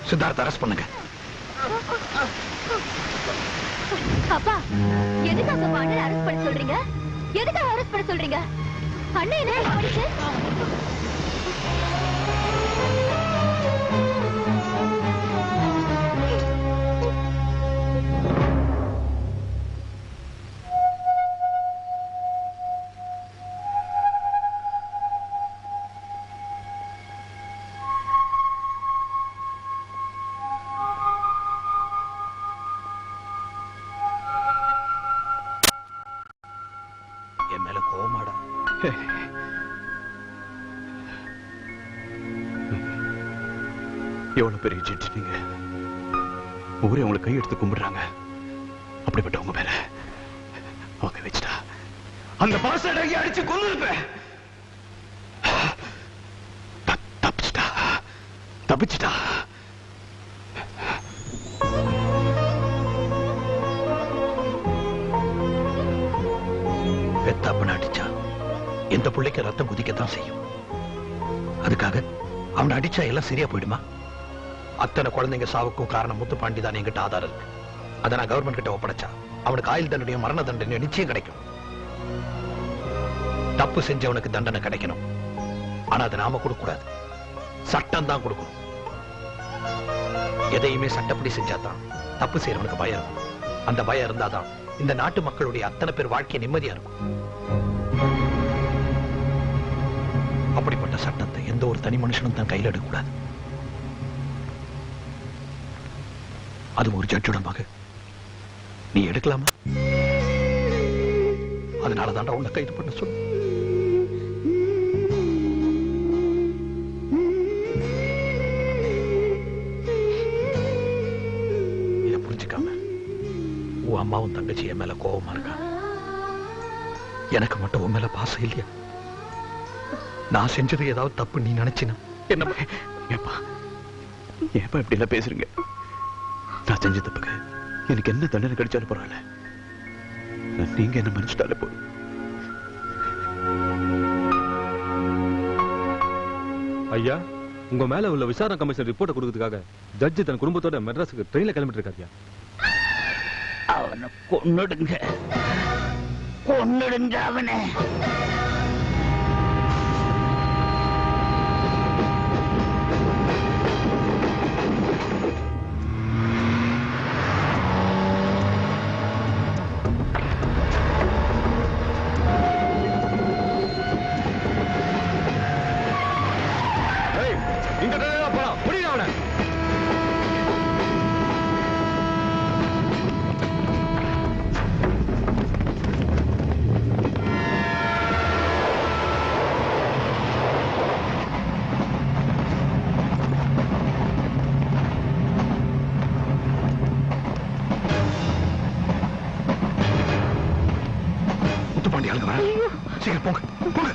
Siddhartha arrest பண்ணுங்க. அப்பா, எதுக்காக அண்ணன் அரெஸ்ட் பண்ண சொல்றீங்க? எதுக்காக அரெஸ்ட் பண்ண சொல்றீங்க? அண்ணன் என்ன பண்ணிச்சு? என் மேல கோவமாடா? எவ்வளவு பெரிய ஜட்ஜ் நீங்க. ஊரே உங்களை கை எடுத்து கும்பிடுறாங்க. அப்படிப்பட்ட உங்க மேல அவங்க வச்சுட்டா அந்த பாசடகி அடிச்சு கொல்லுப்பேன். தப்பிச்சிட்டா. பெத்தாப்பன அடிச்சா எந்த பிள்ளைக்கு ரத்தம் குதிக்கத்தான் செய்யும். அதுக்காக அவனை அடிச்சா எல்லாம் சரியா போயிடுமா? அத்தனை குழந்தைங்க சாவுக்கும் காரணம் முத்துப்பாண்டி தான் என்கிட்ட ஆதாரம் இருக்கு. அதை நான் கவர்மெண்ட் கிட்ட ஒப்படைச்சா அவனுக்கு ஆயுள் தண்டனையும் மரண தண்டனையும் நிச்சயம் கிடைக்கும். தப்பு செஞ்சவனுக்கு தண்டனை கிடைக்கணும். ஆனா அதை நாம கொடுக்க கூடாது, சட்டம் தான் கொடுக்கணும். எதையுமே சட்டப்படி செஞ்சாதான் தப்பு செய்யறவனுக்கு பயம் இருக்கும். அந்த பயம் இருந்தாதான் இந்த நாட்டு மக்களுடைய அத்தனை பேர் வாழ்க்கை நிம்மதியா இருக்கும். அப்படிப்பட்ட சட்டத்தை எந்த ஒரு தனி மனுஷனும் தான் கையில் எடுக்கக்கூடாது. அது ஒரு ஜட்ஜோட மக. நீ எடுக்கலாமா? அதனால தாண்டா உன்னை கைது பண்ண சொல்லு. இதை புரிஞ்சுக்காம உன் அம்மாவும் தங்கச்சி என் மேல கோபமா இருக்கா. எனக்கு மட்டும் உன் மேல பாசம் இல்லையா? நான் செஞ்சது ஏதாவது தப்பு நீ நினைச்சினா என்ன? ஏப்பா ஏப்பா இப்படி எல்லாம் பேசுறீங்க? நான் செஞ்ச தப்புக்கு எனக்கு என்ன தண்டனை கிடைச்சாலும் பரவாயில்ல. நீங்க என்ன மன்னிச்சிட்டாலே போதும். ஐயா, உங்க மேல உள்ள விசாரணை கமிஷன் ரிப்போர்ட்டை கொடுக்கறதுக்காக ஜட்ஜி தன் குடும்பத்தோட மெட்ராஸுக்கு ட்ரெயின்ல கிளம்பிட்டு இருக்காருயா. அவனை கொன்னுடுங்க, கொன்னுடுங்க அவனை. சீக்கிரம் போங்க போங்க.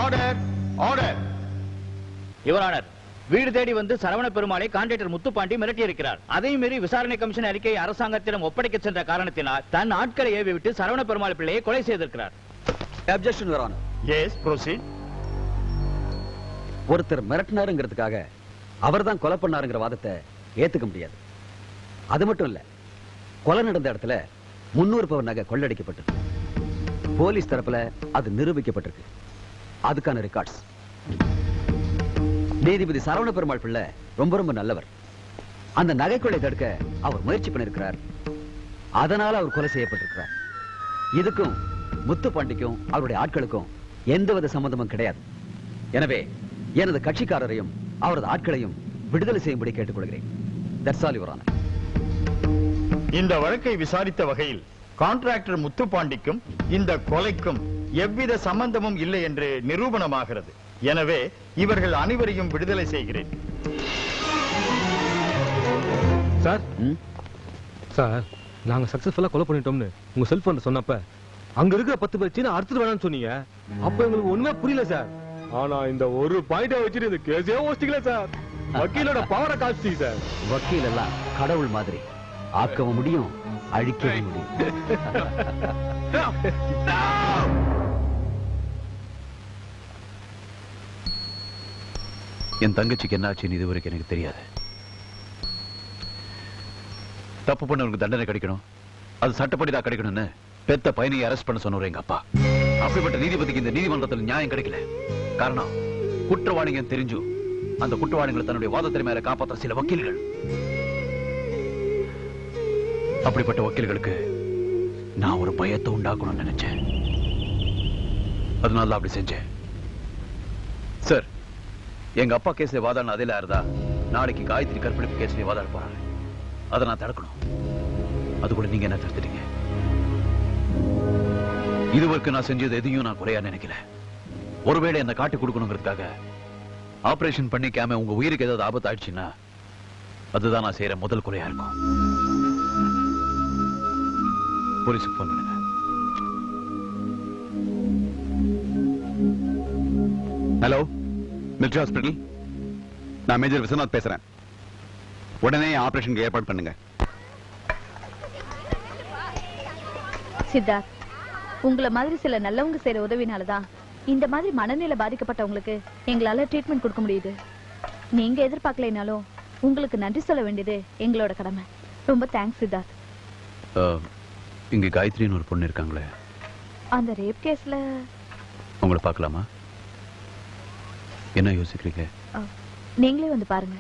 Order order. யுவர் ஆனர், வீடு தேடி வந்து சரவண பெருமாளை கான்ட்ராக்டர் முத்துப்பாண்டி மிரட்டி இருக்கிறார். அதையும் மீறி விசாரணை கமிஷன் அறிக்கையை அரசாங்கத்திடம் ஒப்படைக்க சென்ற காரணத்தினால் தன் ஆட்களை ஏவி விட்டு சரவண பெருமாள் பிள்ளையை கொலை செய்திருக்கிறார். Objection, Your Honor. Yes proceed. ஒருத்தர் மிரட்டினாருங்கிறதுக்காக அவர்தான் கொலை பண்ணாருங்கிற வாதத்தை ஏத்துக்க முடியாது. அது மட்டும் இல்ல, கொலை நடந்த இடத்துல 300 பவுன் நகை கொள்ளடிக்கப்பட்டிருக்கு. போலீஸ் தரப்புல அது நிரூபிக்கப்பட்டிருக்கு. அதுக்கான ரெக்கார்ட்ஸ். நீதிபதி சரவண பெருமாள் பிள்ளை ரொம்ப ரொம்ப நல்லவர். அந்த நகை கொள்ளை தடுக்க அவர் முயற்சி பண்ணிருக்கிறார். அதனால அவர் கொலை செய்யப்பட்டிருக்கிறார். இதுக்கும் முத்துப்பாண்டிக்கும் அவருடைய ஆட்களுக்கும் எந்தவித சம்பந்தமும் கிடையாது. எனவே எனது கட்சிக்காரரையும் அவரது ஆட்களையும் விடுதலை செய்யும்படி கேட்டுக்கொள்கிறேன். That's all, Your Honor. இந்த வழக்கை விசாரித்த வகையில் கான்ட்ராக்டர் முத்துப்பாண்டிக்கும் இந்த கொலைக்கும் எவ்வித சம்பந்தமும் இல்லை என்று நிரூபணமாகிறது. எனவே இவர்கள் அனைவரையும் விடுதலை செய்கிறேன். சார் சார், நாங்க சக்சஸ்ஃபுல்லா கொலை பண்ணிட்டோம்னு உங்க செல்போன்ல சொன்னப்ப அங்க இருக்கிற 10 பேர் சீனா அடுத்து வேணாம்னு சொன்னீங்க. அப்ப எங்களுக்கு ஒண்ணுமே புரியல சார். ஆனா இந்த ஒரு பாயிண்ட வச்சுட்டு இந்த கேஸே ஓஸ்டிக்கல சார். வக்கீலோட பவரை காமிச்சிட்டீங்க சார். வக்கீல் எல்லாம் கடவுள் மாதிரி ஆக்கவும் முடியும், அழிக்கவும் முடியும். என் தங்கச்சிக்கு என்ன ஆச்சுன்னு இதுவரைக்கும் எனக்கு தெரியாது. தப்பு பண்ணவனுக்கு தண்டனை கிடைக்கணும், அது சட்டப்படிதான் கிடைக்கணும்னு பெத்த பையனையை அரெஸ்ட் பண்ண சொன்னவர் எங்க அப்பா. அப்படிப்பட்ட நீதிபதிக்கு இந்த நீதிமன்றத்தில் நியாயம் கிடைக்கல. காரணம், குற்றவாளிங்க தெரிஞ்சு அந்த குற்றவாளிகளை தன்னுடைய வாதத்தின் மேல காப்பாற்ற சில வக்கீல்கள். அப்படிப்பட்ட வக்கீல்களுக்கு நான் ஒரு பயத்தை உண்டாக்கணும்னு நினைச்சேன். அதனால அப்படி செஞ்சேன். சார், எங்க அப்பா கேஸ்ல வாதாடின அதே லாயர் தான் நாளைக்கு காயத்ரி கற்பழிப்பு கேஸ்ல வாதாட போறாங்க. அதை நான் தடுக்கணும். அது கூட நீங்க என்ன தடுத்துட்டீங்க. இதுவரைக்கும் நான் செஞ்சது எதையும் நான் குறையா நினைக்கல. ஒருவேளை அந்த காட்டு கொடுக்கணுங்கிறதுக்காக ஆபரேஷன் பண்ணிக்காம உங்க உயிருக்கு ஏதாவது ஆபத்து ஆயிடுச்சுன்னா அதுதான் நான் செய்யற முதல் குறையா இருக்கும். போலீஸுக்கு போன் பண்ணுங்க. Hello, military hospital. நான் மேஜர் விஸ்வநாத் பேசுறேன். உடனே ஆபரேஷனுக்கு ஏற்பாடு பண்ணுங்க. சித்தார்த், உங்களை மாதிரி சில நல்லவங்க செய்யற உதவினாலதான் இந்த மாதிரி மனநிலை பாதிக்கப்பட்டவங்களுக்கு எங்களால ட்ரீட்மெண்ட் கொடுக்க முடியுது. நீங்க எதிர்பார்க்கலைனாலும் உங்களுக்கு நன்றி சொல்ல வேண்டியது எங்களோட கடமை. ரொம்ப தேங்க்ஸ் சித்தார்த். இங்க காயத்ரின்னு ஒரு பொண்ணு இருக்காங்களே, அந்த ரேப் கேஸ்ல உங்களை பார்க்கலாமா? என்ன யோசிக்கிறீங்க? நீங்களே வந்து பாருங்க.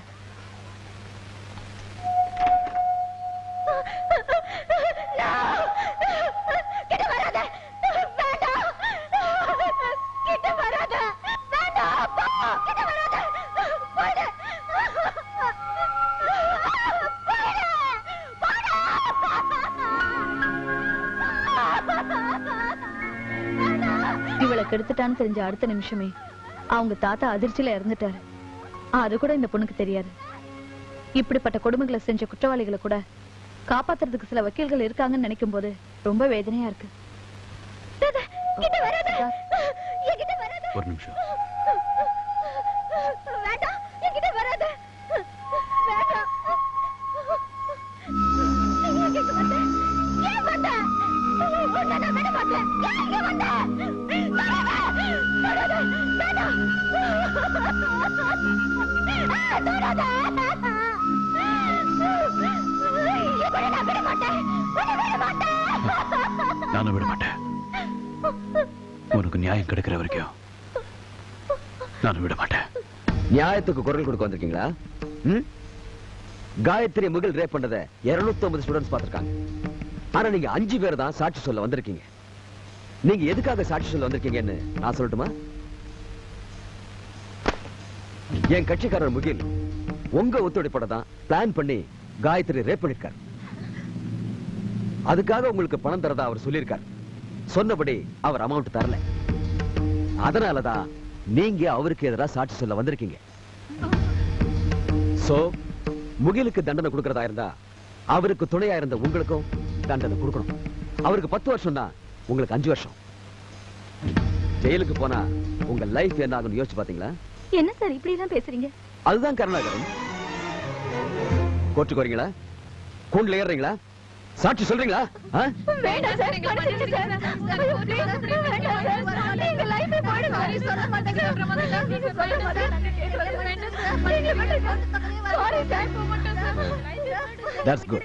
இவளை கெடுத்துட்டான்னு தெரிஞ்ச அடுத்த நிமிஷமே அவங்க தாத்தா அதிர்ச்சியில இறந்துட்டாரு. அது கூட இந்த பொண்ணுக்கு தெரியாது. இப்படிப்பட்ட கொடுமைகளை செஞ்ச குற்றவாளிகளை கூட காப்பாத்துறதுக்கு சில வக்கீல்கள் இருக்காங்கன்னு நினைக்கும் போது ரொம்ப வேதனையா இருக்கு. ஒரு நிமிஷம். நானும் விட மாட்டேன். உனக்கு நியாயம் கிடைக்கிற வரைக்கும் நானும் விட மாட்டேன். நியாயத்துக்கு குரல் கொடுக்க வந்திருக்கீங்களா? காயத்ரி முகில் ரேப் பண்ணத 250 ஸ்டூடெண்ட்ஸ் பார்த்திருக்காங்க. ஆனா நீங்க 5 பேர் தான் சாட்சி சொல்ல வந்திருக்கீங்க. நீங்க எதுக்காக சாட்சி சொல்ல வந்திருக்கீங்கன்னு நான் சொல்லட்டுமா? என் கட்சிக்காரர் முகில் உங்க ஒத்துழைப்போட தான் பிளான் பண்ணி காயத்ரி ரேப் பண்ணிருக்காரு. அதுக்காக உங்களுக்கு பணம் தரதா அவர் சொல்லியிருக்கார். சொன்னபடி அவர் அமௌண்ட் தரல. அதனாலதான் நீங்க அவருக்கு எதிராக சாட்சி சொல்ல வந்திருக்கீங்க. சோ முகிலுக்கு தண்டனை கொடுக்கறதா இருந்தா அவருக்கு துணையா இருந்த உங்களுக்கும் தண்டனை கொடுக்கணும். அவருக்கு 10 வருஷம் தான், உங்களுக்கு 5 வருஷம். ஜெயிலுக்கு போனா உங்க லைஃப் என்ன ஆகும்னு யோசிச்சு பாத்தீங்களா? என்ன சார் இப்படி எல்லாம் பேசுறீங்க? அதுதான் கருணாகரன். கோர்ட்டுக்கு வரீங்களா? கூண்டுல ஏறுறீங்களா? சாட்சி சொல்றீங்களா? வேண்டாம் சார், மன்னிச்சிடுங்க சார். ஐயோ, please, வேண்டாம் சார். எங்க லைஃபே போயிடும் சார். சொல்ல மாட்டேங்க. நீங்க சொல்ல மாட்டேங்க. வேண்டாம் sir. Sorry sir. That's good.